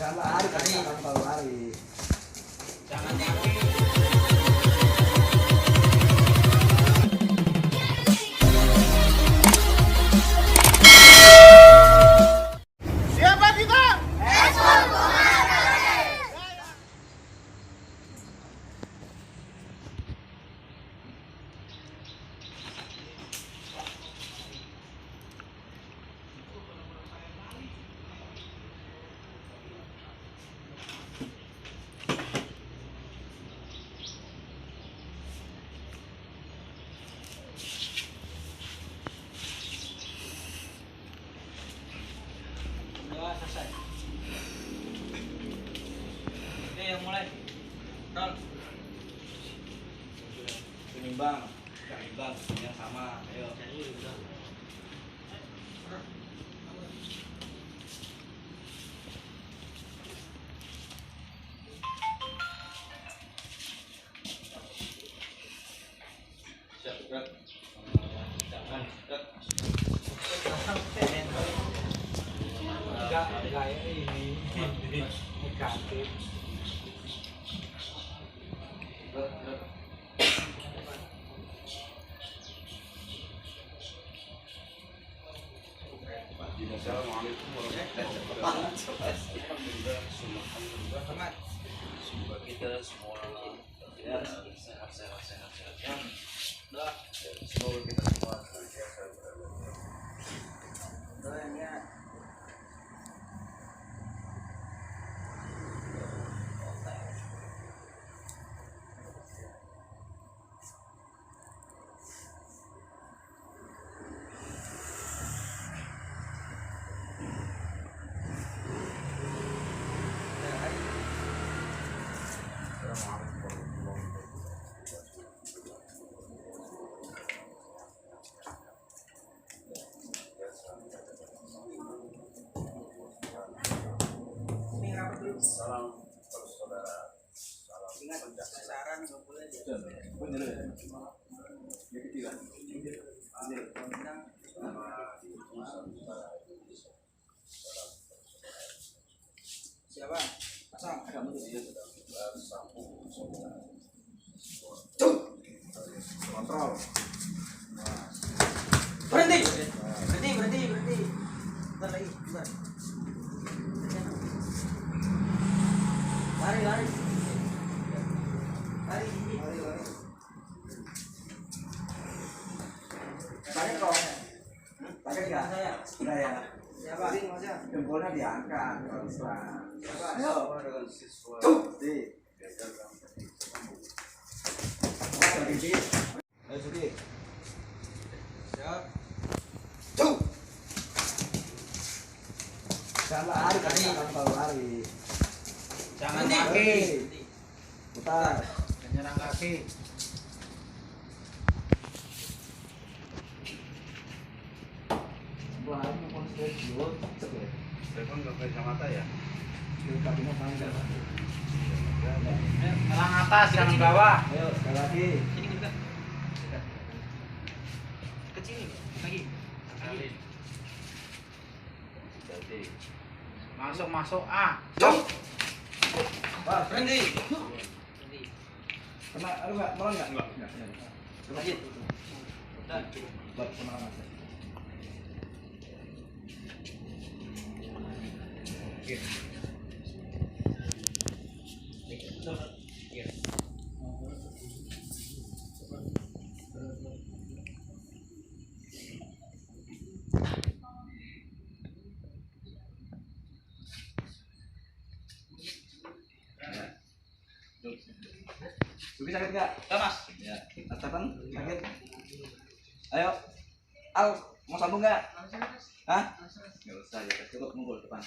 Jangan lari, kamu kalau lari. Jangan lari. Siapa kita? Ekspor Komando. Udah selesai. Oke, yang mulai. Roll. Penimbang, imbang, yang sama. Ayo. Siap, berat. Jangan, berat. Enggak kayak ini. Negatif. Berat, berat. Assalamualaikum warahmatullahi wabarakatuh. Selamat. Semoga kita semua sehat. Udah. Semoga kita semua senantiasa berada. Udah ya. Assalamualaikum warahmatullahi wabarakatuh. Salam bersaudara. Salam Ingat sasaran enggak boleh ya. Bener ya? Dia kecilan. Siapa? Pasang. Kamu tuh dia kontrol. Berhenti. Berhenti. Bentar lagi, bentar. Lari. Lari. Pakai kok. Pakai enggak? Saya. Udah ya. Siapa? Jempolnya diangkat kalau bisa. Ayo. dengan siswa Di. Ayo Suki. Siap. Jangan lari, kamu kalau lari. Jangan Berhenti. lari. Putar. Menyerang kaki. Wah, ini konsep dulu. Cek ya. telepon nggak pakai kacamata ya? Kakinya panjang. Menyerang atas, jangan bawah. Ayo, sekali lagi. Sini juga. Ke sini. Lagi. Jadi Masuk. Ah. Pas. Berhenti. Kena, aduh enggak, malah enggak? Enggak. Lanjut. Udah. Buat pengalaman saya. Oke. Iya. Suki sakit enggak? Mas. Ya. Astapan sakit. Ayo. Al, mau sambung enggak? Hah? Enggak usah, ya cukup ngumpul depan.